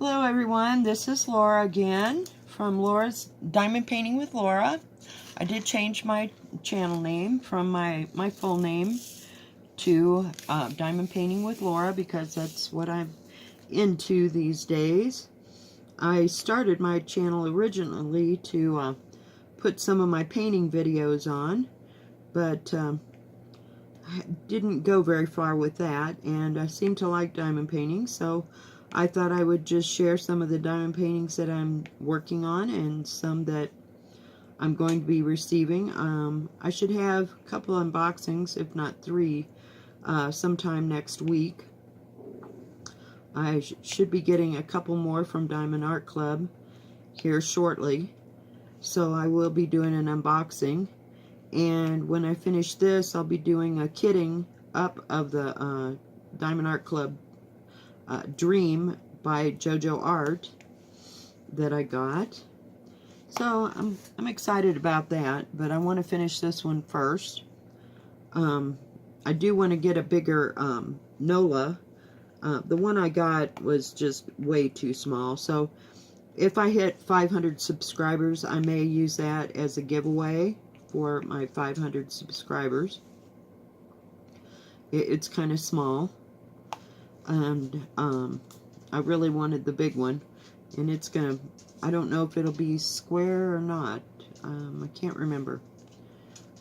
Hello everyone, this is Laura again from Laura's Diamond Painting with Laura. I did change my channel name from my full name to Diamond Painting with Laura because that's what I'm into these days. I started my channel originally to put some of my painting videos on, but I didn't go very far with that, and I seem to like diamond painting, so I thought I would just share some of the diamond paintings that I'm working on and some that I'm going to be receiving. I should have a couple unboxings, if not 3, sometime next week. I should be getting a couple more from Diamond Art Club here shortly, so I will be doing an unboxing. And when I finish this, I'll be doing a kitting up of the Diamond Art Club Dream by JoJo Art that I got. So I'm excited about that, but I want to finish this one first. I do want to get a bigger NOLA. The one I got was just way too small, so if I hit 500 subscribers, I may use that as a giveaway for my 500 subscribers. It's kind of small, and I really wanted the big one, and it's gonna, I don't know if it'll be square or not. I can't remember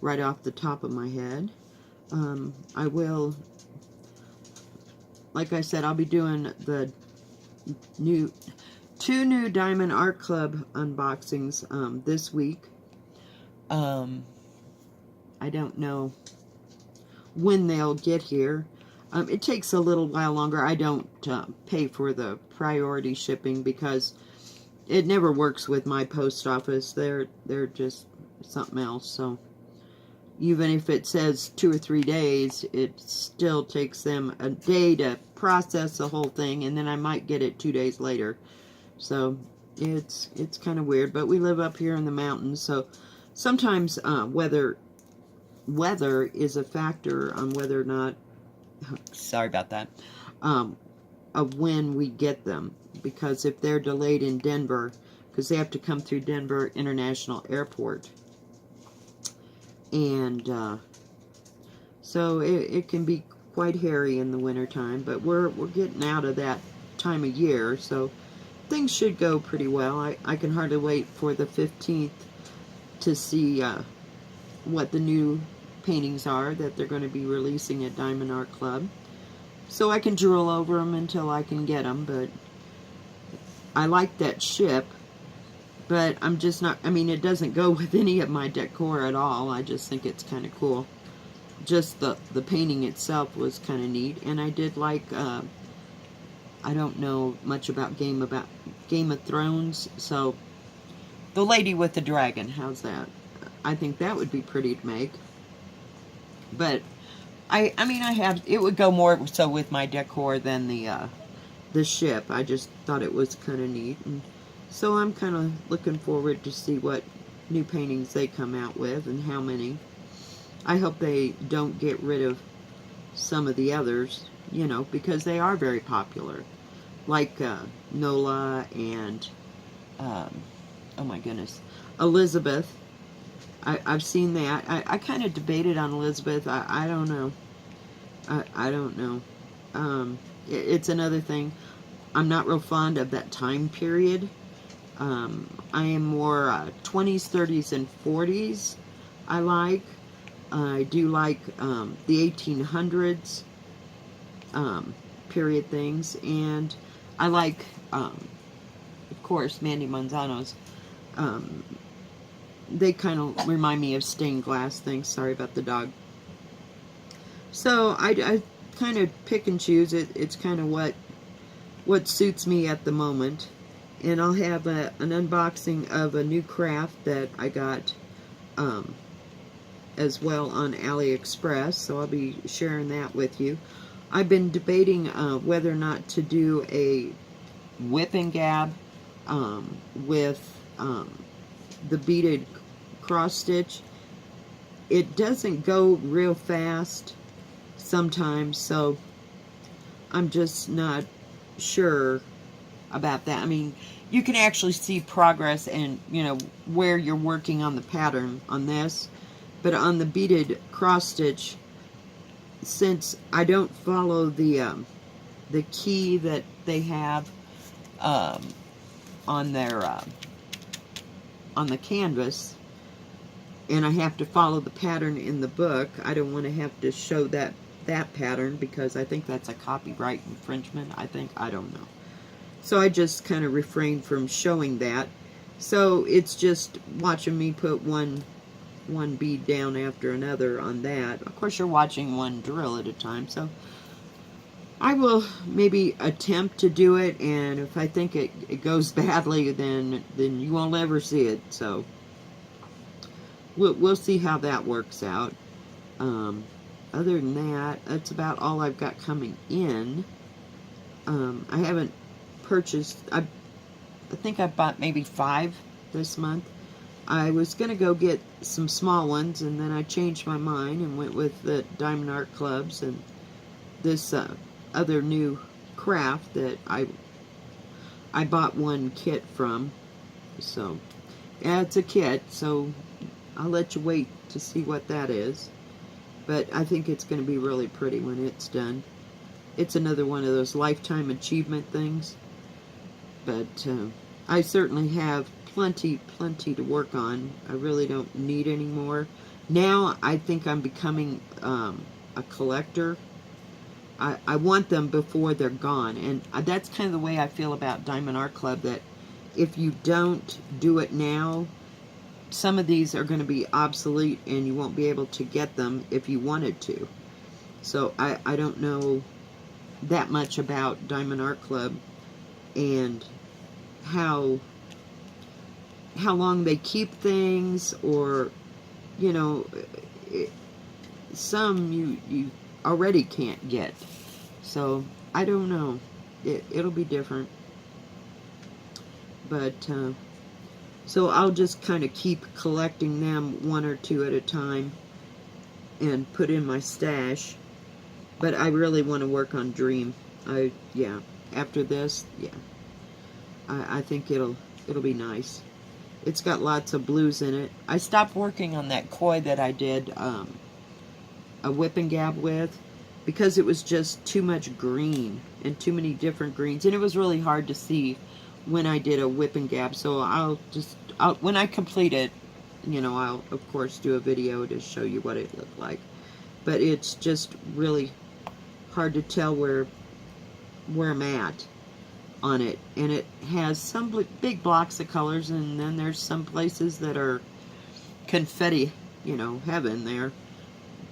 right off the top of my head. I will, like I said, I'll be doing the two new Diamond Art Club unboxings this week. I don't know when they'll get here. It takes a little while longer. I don't pay for the priority shipping because it never works with my post office. They're just something else. So even if it says 2 or 3 days, it still takes them a day to process the whole thing, and then I might get it 2 days later. So it's kind of weird, but we live up here in the mountains, so sometimes weather is a factor on whether or not, sorry about that, of when we get them. Because if they're delayed in Denver, because they have to come through Denver International Airport, and so it can be quite hairy in the wintertime, but we're getting out of that time of year, so things should go pretty well. I can hardly wait for the 15th to see what the new paintings are that they're going to be releasing at Diamond Art Club, so I can drool over them until I can get them. But I like that ship, but I'm just not, I mean, it doesn't go with any of my decor at all. I just think it's kind of cool. Just the painting itself was kind of neat, and I did like, I don't know much about Game of Thrones, so the lady with the dragon, how's that? I think that would be pretty to make. But I mean, it would go more so with my decor than the ship. I just thought it was kind of neat, and so I'm kind of looking forward to see what new paintings they come out with and how many. I hope they don't get rid of some of the others, you know, because they are very popular, like Nola and oh my goodness, Elizabeth. I've seen that. I kind of debated on Elizabeth. I don't know. I don't know. It's another thing. I'm not real fond of that time period. I am more 20s, 30s, and 40s I like. I do like the 1800s period things, and I like, of course, Mandy Manzano's. They kind of remind me of stained glass things. Sorry about the dog. So I kind of pick and choose it. It's kind of what suits me at the moment. And I'll have an unboxing of a new craft that I got as well on AliExpress, so I'll be sharing that with you. I've been debating whether or not to do a whip and gab with the beaded cross stitch. It doesn't go real fast sometimes, so I'm just not sure about that. I mean, you can actually see progress and, you know, where you're working on the pattern on this. But on the beaded cross stitch, since I don't follow the key that they have on their on the canvas, and I have to follow the pattern in the book, I don't want to have to show that pattern, because I think that's a copyright infringement. I don't know. So I just kind of refrain from showing that. So it's just watching me put one bead down after another on that. Of course, you're watching one drill at a time, so I will maybe attempt to do it, and if I think it goes badly, then you won't ever see it. So we'll see how that works out. Other than that, that's about all I've got coming in. I haven't purchased, I think I bought maybe 5 this month. I was going to go get some small ones, and then I changed my mind and went with the Diamond Art Clubs and this other new craft that I bought one kit from. So, yeah, it's a kit, so I'll let you wait to see what that is. But I think it's going to be really pretty when it's done. It's another one of those lifetime achievement things. But I certainly have plenty to work on. I really don't need any more. Now I think I'm becoming a collector. I want them before they're gone. And that's kind of the way I feel about Diamond Art Club, that if you don't do it now, some of these are going to be obsolete and you won't be able to get them if you wanted to. So I don't know that much about Diamond Art Club and how long they keep things, or, you know, some you already can't get. So I don't know. It'll be different. But so I'll just kind of keep collecting them 1 or 2 at a time and put in my stash. But I really want to work on Dream. Yeah, after this, yeah, I think it'll be nice. It's got lots of blues in it. I stopped working on that koi that I did a whip and gab with, because it was just too much green and too many different greens, and it was really hard to see when I did a whip and gab. So when I complete it, you know, I'll of course do a video to show you what it looked like. But it's just really hard to tell where I'm at on it, and it has some big blocks of colors, and then there's some places that are confetti, you know, heaven there.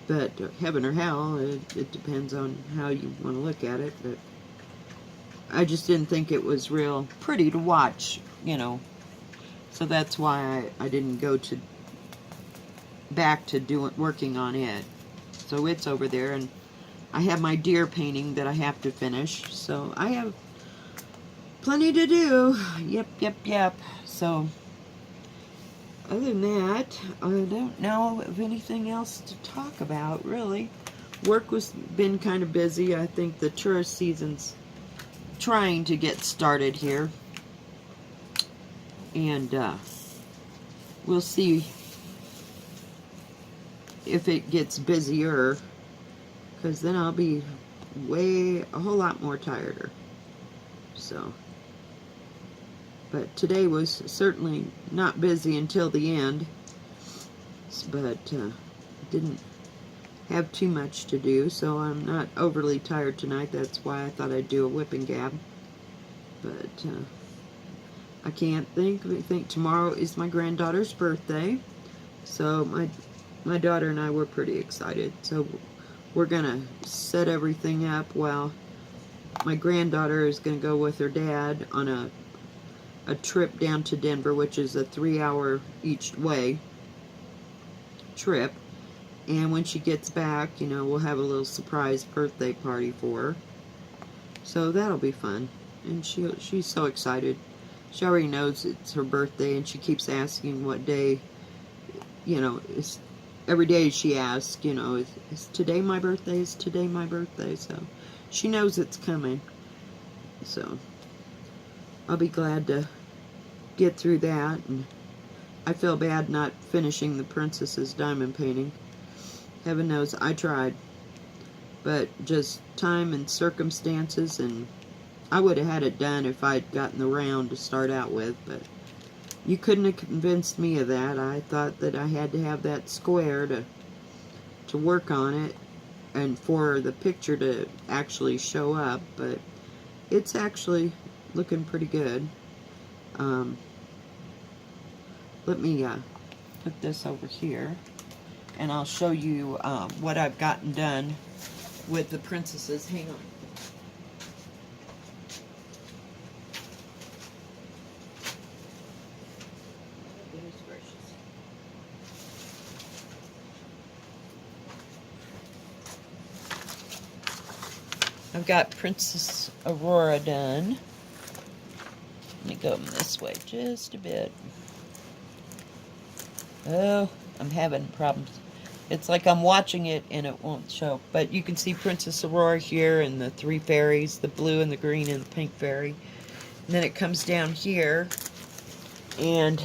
But heaven or hell, it depends on how you want to look at it. But I just didn't think it was real pretty to watch, you know. So that's why I didn't go back to working on it. So it's over there, and I have my deer painting that I have to finish. So I have plenty to do. Yep. So other than that, I don't know of anything else to talk about, really. Work was been kind of busy. I think the tourist season's trying to get started here. And we'll see if it gets busier, because then I'll be a whole lot more tireder. So, but today was certainly not busy until the end, but didn't have too much to do, so I'm not overly tired tonight. That's why I thought I'd do a whip and gab. But I can't think. I think tomorrow is my granddaughter's birthday, so my daughter and I were pretty excited. So we're gonna set everything up while my granddaughter is gonna go with her dad on a trip down to Denver, which is a 3-hour each way trip. And when she gets back, you know, we'll have a little surprise birthday party for her. So that'll be fun. And she's so excited. She already knows it's her birthday, and she keeps asking what day, you know, every day she asks, you know, is today my birthday? Is today my birthday? So she knows it's coming. So I'll be glad to get through that. And I feel bad not finishing the princess's diamond painting. Heaven knows I tried, but just time and circumstances, and I would have had it done if I'd gotten the round to start out with, but you couldn't have convinced me of that. I thought that I had to have that square to work on it and for the picture to actually show up, but it's actually looking pretty good. Let me put this over here, and I'll show you what I've gotten done with the princesses. Hang on. Goodness gracious. I've got Princess Aurora done. Let me go this way just a bit. Oh, I'm having problems. It's like I'm watching it and it won't show. But you can see Princess Aurora here and the three fairies, the blue and the green and the pink fairy. And then it comes down here, and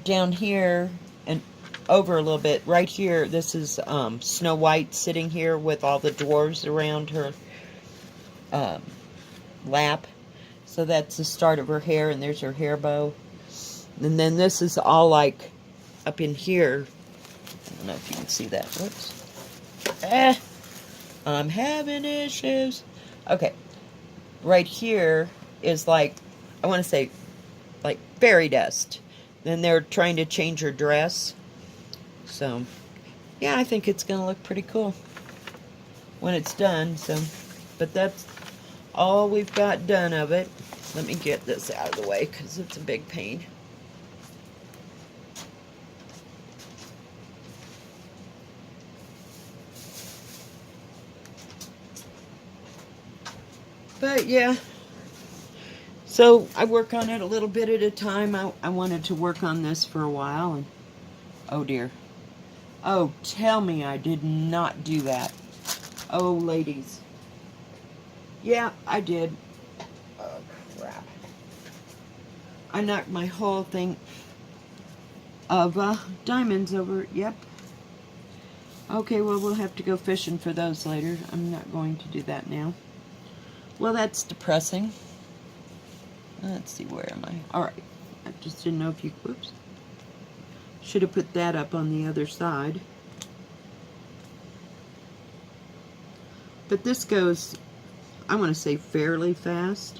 down here and over a little bit. Right here, this is Snow White sitting here with all the dwarves around her lap. So that's the start of her hair, and there's her hair bow. And then this is all like up in here. I don't know if you can see that. Whoops. I'm having issues. Okay. Right here is like, I want to say, like fairy dust. Then they're trying to change her dress. So, yeah, I think it's going to look pretty cool when it's done. So, but that's all we've got done of it. Let me get this out of the way because it's a big pain. But yeah, so I work on it a little bit at a time. I wanted to work on this for a while, and oh dear. Oh, tell me I did not do that. Oh, ladies. Yeah, I did. Oh, crap. I knocked my whole thing of diamonds over. Yep. Okay, well, we'll have to go fishing for those later. I'm not going to do that now. Well, that's depressing. Let's see, where am I? Alright. I just didn't know if you... Whoops. Should have put that up on the other side. But this goes, I want to say, fairly fast.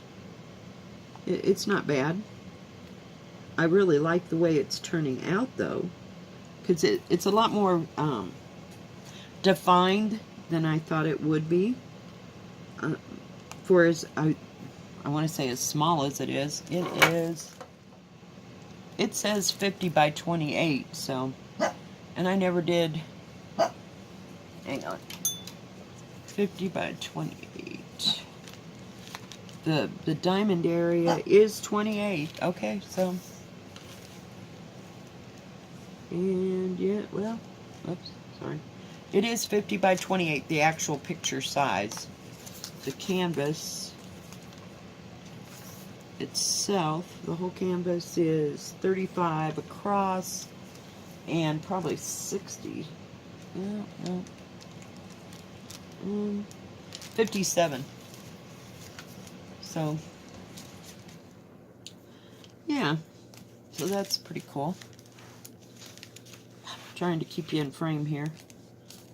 It's not bad. I really like the way it's turning out, though. Because it's a lot more defined than I thought it would be. For as I want to say as small as it is, it says 50 by 28, so, and I never did, hang on, 50 by 28, the diamond area is 28, okay, so, and yeah, well, oops, sorry, it is 50 by 28, the actual picture size. The canvas itself, the whole canvas is 35 across and probably 60. No, 57. So, yeah, so that's pretty cool. Trying to keep you in frame here.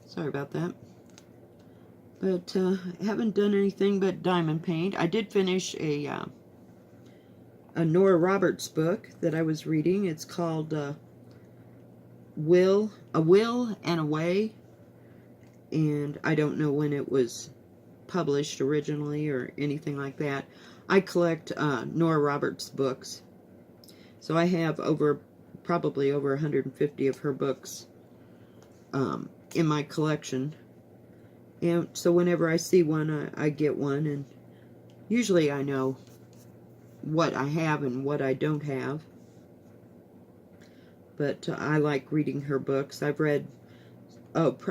Sorry about that. But I haven't done anything but diamond paint. I did finish a Nora Roberts book that I was reading. It's called A Will and a Way. And I don't know when it was published originally or anything like that. I collect Nora Roberts books. So I have probably over 150 of her books in my collection. And so whenever I see one, I get one, and usually I know what I have and what I don't have. But I like reading her books. I've read, out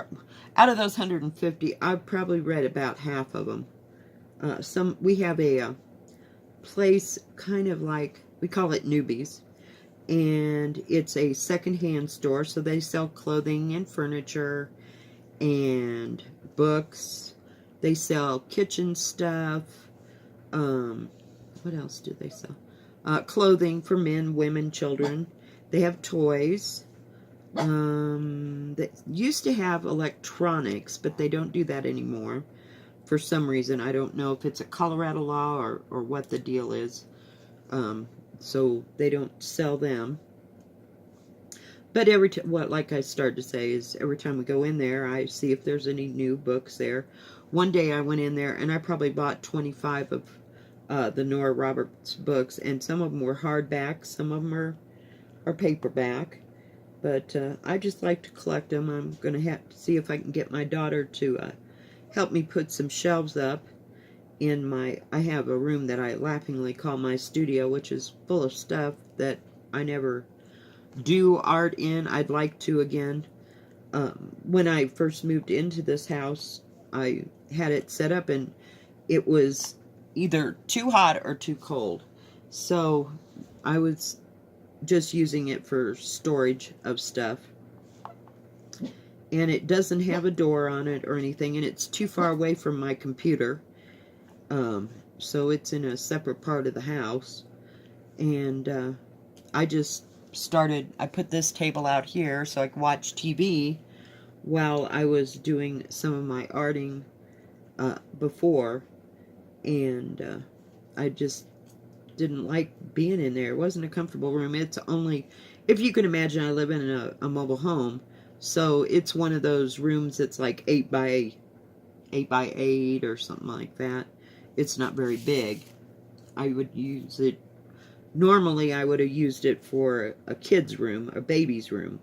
of those 150, I've probably read about half of them. We have a place kind of like, we call it Newbies, and it's a secondhand store, so they sell clothing and furniture and books. They sell kitchen stuff. What else do they sell? Clothing for men, women, children. They have toys. They used to have electronics, but they don't do that anymore for some reason. I don't know if it's a Colorado law or what the deal is. So they don't sell them. But like I started to say, is every time we go in there, I see if there's any new books there. One day I went in there and I probably bought 25 of the Nora Roberts books, and some of them were hardback, some of them are paperback. But I just like to collect them. I'm going to have to see if I can get my daughter to help me put some shelves up in I have a room that I laughingly call my studio, which is full of stuff that I never do art in. I'd like to again. When I first moved into this house, I had it set up and it was either too hot or too cold. So I was just using it for storage of stuff. And it doesn't have a door on it or anything, and it's too far away from my computer. So it's in a separate part of the house. And I put this table out here so I could watch TV while I was doing some of my arting before. And I just didn't like being in there. It wasn't a comfortable room. It's only, if you can imagine, I live in a mobile home. So it's one of those rooms that's like 8 by 8 or something like that. It's not very big. I would use it, normally I would have used it for a kid's room, a baby's room,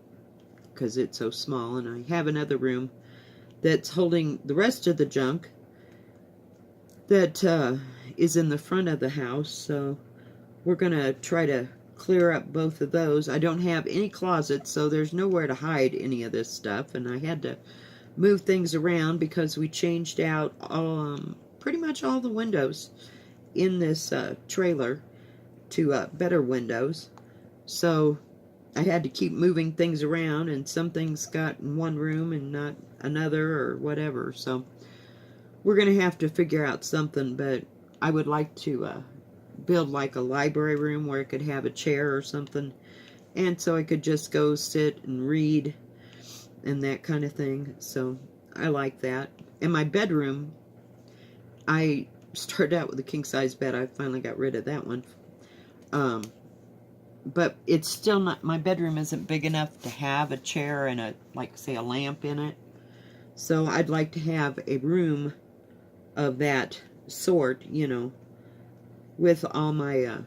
because it's so small. And I have another room that's holding the rest of the junk that is in the front of the house. So we're going to try to clear up both of those. I don't have any closets, so there's nowhere to hide any of this stuff. And I had to move things around because we changed out pretty much all the windows in this trailer to better windows. So I had to keep moving things around, and some things got in one room and not another or whatever. So we're going to have to figure out something, but I would like to build like a library room where I could have a chair or something, and so I could just go sit and read and that kind of thing. So I like that. In my bedroom, I started out with a king-size bed. I finally got rid of that one. But it's still not, my bedroom isn't big enough to have a chair and say a lamp in it. So I'd like to have a room of that sort, you know, with all my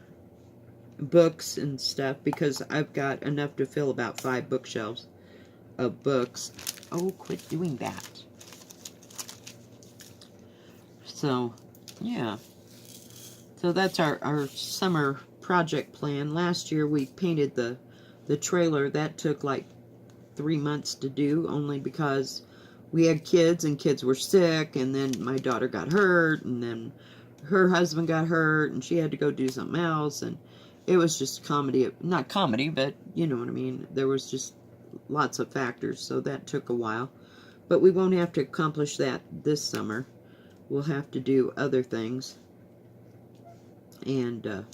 books and stuff, because I've got enough to fill about 5 bookshelves of books. Oh, quit doing that. So, yeah. So that's our summer project plan. Last year we painted the trailer. That took like 3 months to do, only because we had kids and kids were sick, and then my daughter got hurt, and then her husband got hurt, and she had to go do something else, and it was just comedy. Not comedy, but you know what I mean. There was just lots of factors, so that took a while. But we won't have to accomplish that this summer. We'll have to do other things. And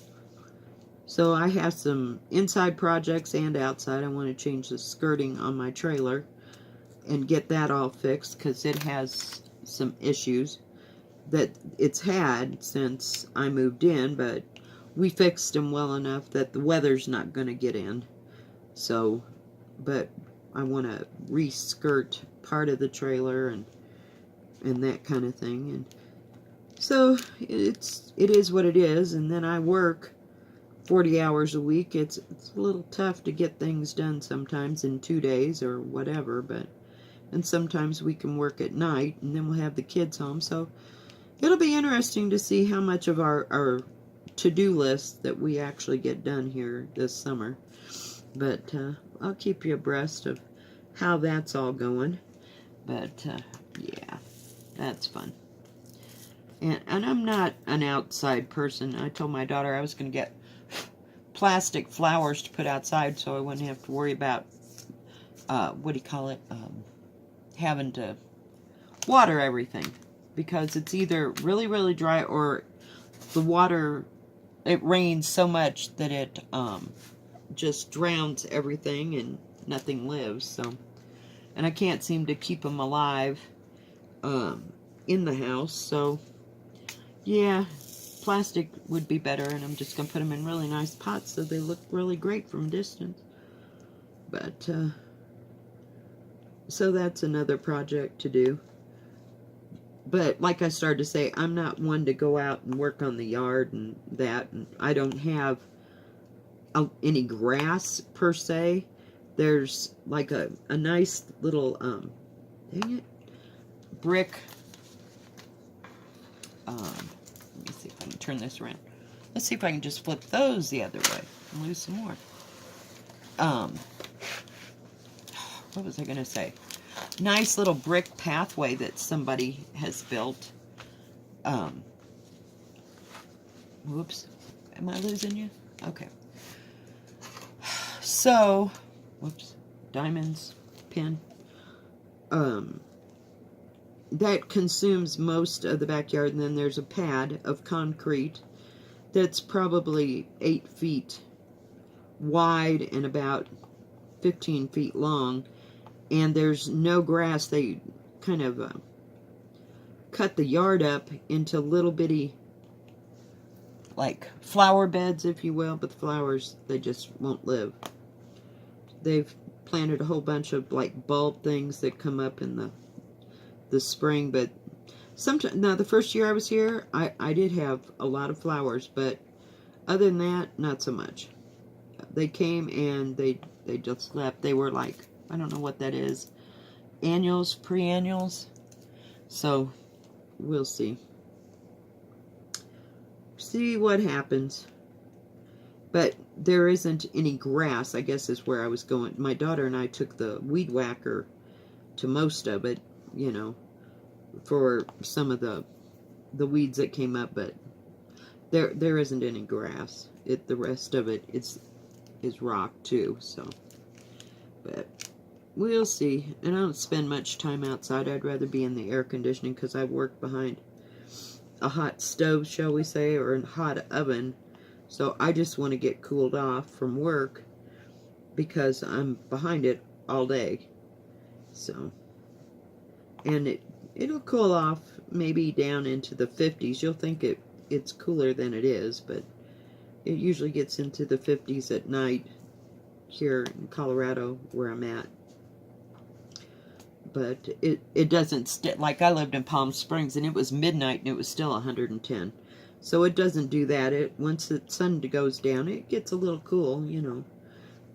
so I have some inside projects and outside. I want to change the skirting on my trailer and get that all fixed, because it has some issues that it's had since I moved in, but we fixed them well enough that the weather's not going to get in. So, but I want to re-skirt part of the trailer and that kind of thing. And so it is what it is. And then I work 40 hours a week. It's a little tough to get things done sometimes in 2 days or whatever, and sometimes we can work at night, and then we'll have the kids home. So it'll be interesting to see how much of our to-do list that we actually get done here this summer. But I'll keep you abreast of how that's all going. But yeah, that's fun. And I'm not an outside person. I told my daughter I was going to get plastic flowers to put outside so I wouldn't have to worry about, what do you call it, having to water everything. Because it's either really, really dry or the water, it rains so much that it just drowns everything and nothing lives. So, and I can't seem to keep them alive in the house. So, yeah, plastic would be better, and I'm just going to put them in really nice pots so they look really great from a distance. But, so that's another project to do. But, like I started to say, I'm not one to go out and work on the yard and that. And I don't have any grass, per se. There's, like, a nice little, dang it, brick, let me see if I can turn this around. Let's see if I can just flip those the other way and lose some more. What was I going to say? Nice little brick pathway that somebody has built. Whoops. Am I losing you? Okay. So, whoops. Diamonds. Pin. That consumes most of the backyard, and then there's a pad of concrete that's probably 8 feet wide and about 15 feet long, and there's no grass. They kind of cut the yard up into little bitty, like, flower beds, if you will, but the flowers, they just won't live. They've planted a whole bunch of, like, bulb things that come up in the spring, but sometimes, now the first year I was here, I did have a lot of flowers, but other than that, not so much. They came and they just left. They were like, I don't know what that is, annuals, pre-annuals, so we'll see what happens. But there isn't any grass, I guess, is where I was going. My daughter and I took the weed whacker to most of it, you know, for some of the weeds that came up, but there isn't any grass. The rest of it is rock too, so. But we'll see. And I don't spend much time outside. I'd rather be in the air conditioning because I work behind a hot stove, shall we say, or a hot oven. So I just want to get cooled off from work because I'm behind it all day. So, and it'll cool off maybe down into the 50s. You'll think it's cooler than it is, but it usually gets into the 50s at night here in Colorado where I'm at. But it doesn't, like I lived in Palm Springs and it was midnight and it was still 110. So it doesn't do that. Once the sun goes down, it gets a little cool, you know,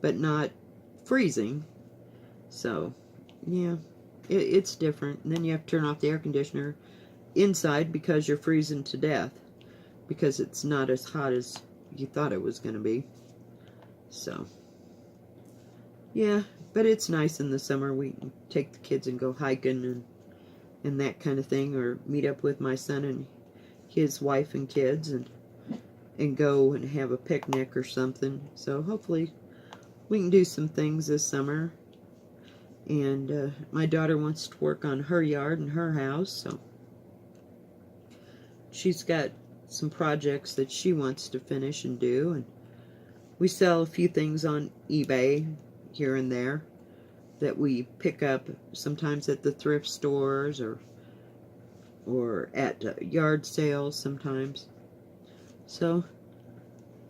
but not freezing. So, yeah, it's different. And then you have to turn off the air conditioner inside because you're freezing to death because it's not as hot as you thought it was going to be. So, yeah, but it's nice in the summer. We can take the kids and go hiking and that kind of thing, or meet up with my son and his wife and kids and go and have a picnic or something. So hopefully we can do some things this summer. And my daughter wants to work on her yard and her house, so she's got some projects that she wants to finish and do. And we sell a few things on eBay here and there that we pick up sometimes at the thrift stores or at yard sales sometimes. So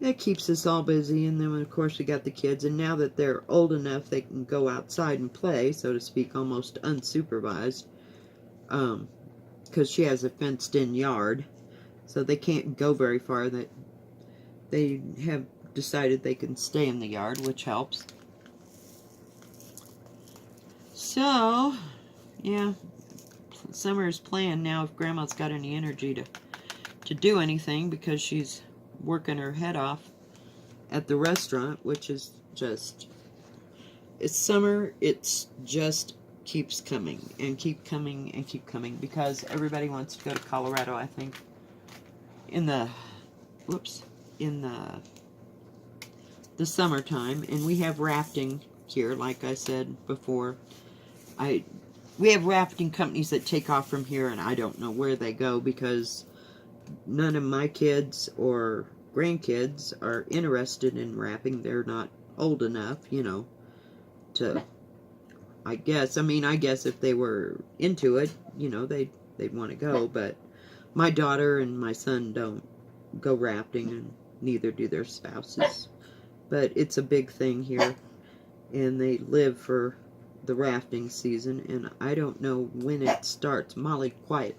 that keeps us all busy. And then of course we got the kids, and now that they're old enough they can go outside and play, so to speak, almost unsupervised, because she has a fenced in yard, so they can't go very far. That they have decided they can stay in the yard, which helps. So yeah, summer's planned now if Grandma's got any energy to do anything, because she's working her head off at the restaurant, which is just, it's summer, it's just keeps coming and keep coming and keep coming, because everybody wants to go to Colorado, I think. in the, whoops, in the summertime, and we have rafting here, like I said before. We have rafting companies that take off from here, and I don't know where they go because none of my kids or grandkids are interested in rafting. They're not old enough, you know, to, I guess if they were into it, you know, they'd want to go, but my daughter and my son don't go rafting, and neither do their spouses. But it's a big thing here, and they live for the rafting season, and I don't know when it starts. Molly, quiet.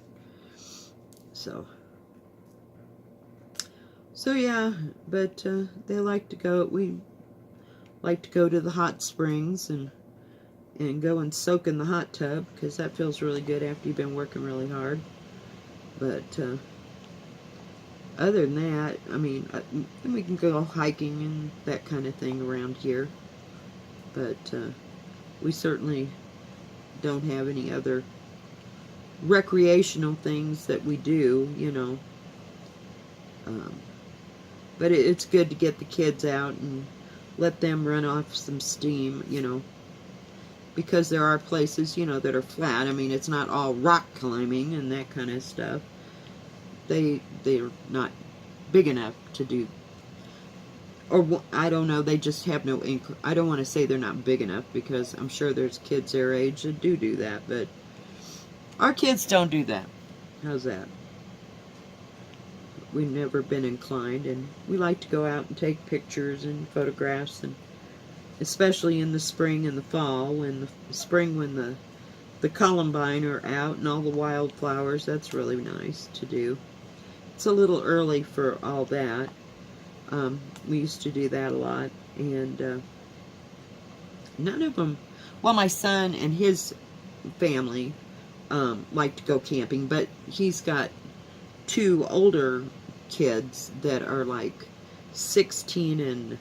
So yeah, but they like to go. We like to go to the hot springs and go and soak in the hot tub, because that feels really good after you've been working really hard. But other than that, I mean, we can go hiking and that kind of thing around here. But we certainly don't have any other recreational things that we do, you know. But it's good to get the kids out and let them run off some steam, you know. Because there are places, you know, that are flat. I mean, it's not all rock climbing and that kind of stuff. They're not big enough to do, or I don't know, they just have no I don't want to say they're not big enough, because I'm sure there's kids their age that do that, but our kids don't do that. How's that? We've never been inclined, and we like to go out and take pictures and photographs, and especially in the spring and the fall. When the spring, when the columbine are out and all the wildflowers, that's really nice to do. It's a little early for all that. We used to do that a lot, and none of them, well, my son and his family like to go camping, but he's got two older kids that are like 16 and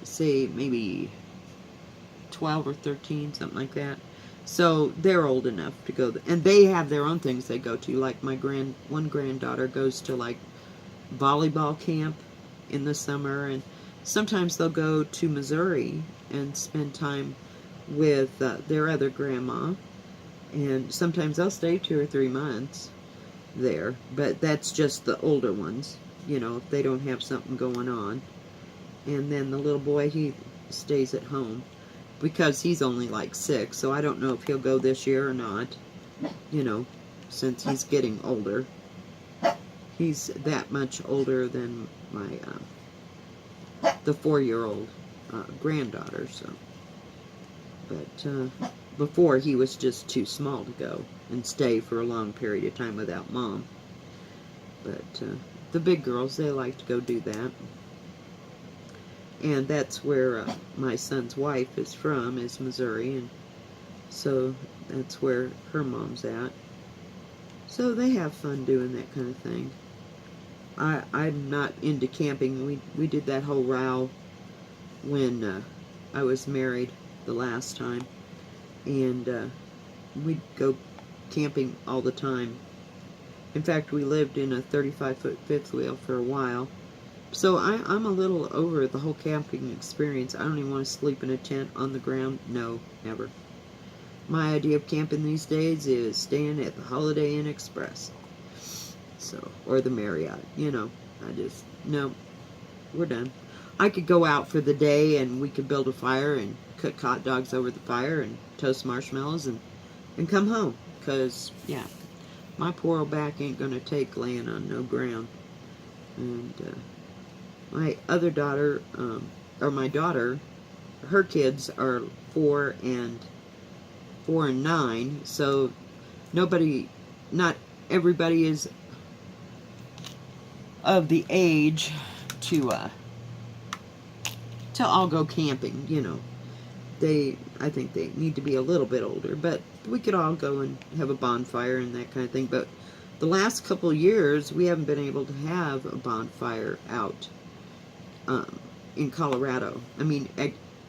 say maybe 12 or 13, something like that. So they're old enough to go, and they have their own things they go to. Like my one granddaughter goes to like volleyball camp in the summer, and sometimes they'll go to Missouri and spend time with their other grandma, and sometimes they'll stay 2 or 3 months there. But that's just the older ones, you know, if they don't have something going on. And then the little boy, he stays at home, because he's only like 6, so I don't know if he'll go this year or not, you know, since he's getting older. He's that much older than my, the 4-year-old granddaughter, so. But before, he was just too small to go and stay for a long period of time without Mom. But the big girls, they like to go do that. And that's where my son's wife is from, is Missouri, and so that's where her mom's at. So they have fun doing that kind of thing. I'm not into camping. We did that whole row when I was married the last time, and we'd go camping all the time. In fact, we lived in a 35-foot fifth wheel for a while. So I'm a little over the whole camping experience. I don't even want to sleep in a tent on the ground. No, never. My idea of camping these days is staying at the Holiday Inn Express. So, or the Marriott, you know. No, we're done. I could go out for the day, and we could build a fire and cook hot dogs over the fire and toast marshmallows and come home. Because, yeah, my poor old back ain't going to take laying on no ground. And my other daughter, or my daughter, her kids are 4 and 9, so not everybody is of the age to all go camping, you know. I think they need to be a little bit older, but we could all go and have a bonfire and that kind of thing. But the last couple of years, we haven't been able to have a bonfire out in Colorado. I mean,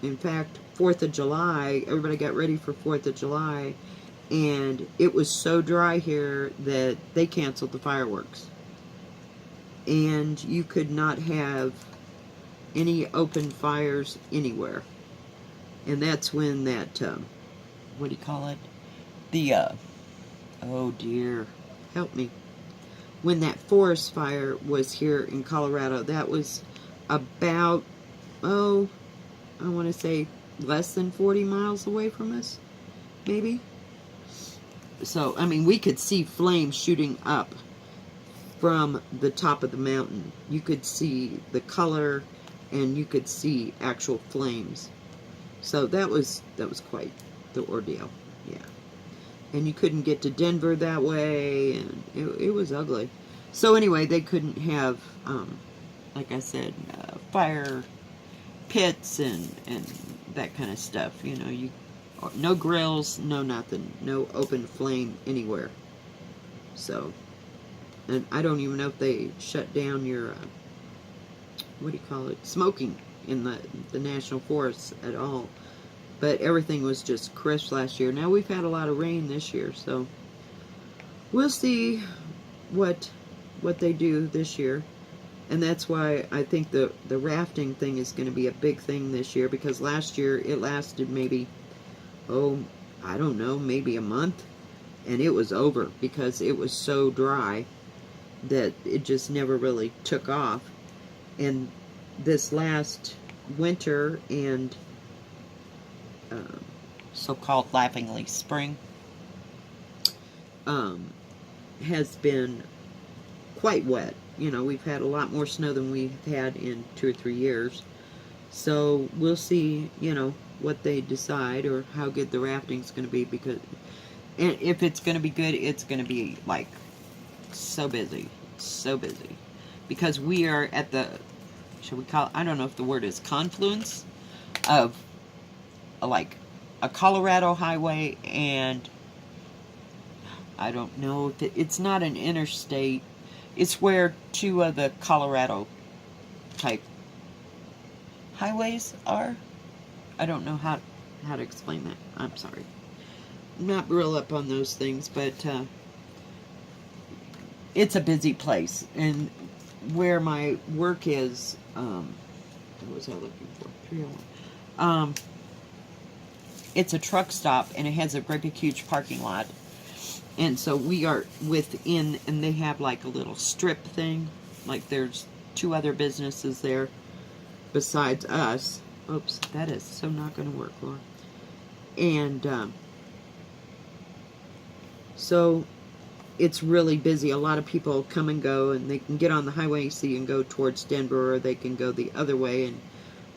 in fact, 4th of July, everybody got ready for 4th of July, And it was so dry here that they canceled the fireworks. And you could not have any open fires anywhere. And that's when that, what do you call it? The, oh dear, help me. When that forest fire was here in Colorado, that was about, oh, I want to say less than 40 miles away from us, maybe. So, I mean, we could see flames shooting up from the top of the mountain. You could see the color, and you could see actual flames. So that was quite the ordeal, yeah. And you couldn't get to Denver that way, and it was ugly. So anyway, they couldn't have, like I said, fire pits and that kind of stuff. You know, no grills, no nothing, no open flame anywhere. So, and I don't even know if they shut down your, what do you call it, smoking in the national forests at all. But everything was just crisp last year. Now we've had a lot of rain this year, so we'll see what they do this year. And that's why I think the rafting thing is going to be a big thing this year, because last year it lasted maybe, oh, I don't know, maybe a month, and it was over because it was so dry that it just never really took off. And this last winter and so-called laughingly spring has been quite wet. You know, we've had a lot more snow than we've had in 2 or 3 years. So we'll see, you know, what they decide or how good the rafting's going to be, because and if it's going to be good, it's going to be like so busy, because we are at the, shall we call it, I don't know if the word is confluence of like a Colorado highway, and I don't know if it's not an interstate. It's where 2 of the Colorado type highways are. I don't know how to explain that. I'm sorry. I'm not real up on those things, but it's a busy place. And where my work is, what was I looking for? 301. It's a truck stop, and it has a great big huge parking lot. And so we are within, and they have like a little strip thing. Like there's 2 other businesses there besides us. Oops, that is so not going to work, Laura. And so it's really busy. A lot of people come and go, and they can get on the highway, so you can go towards Denver, or they can go the other way and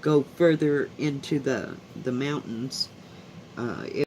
go further into the mountains.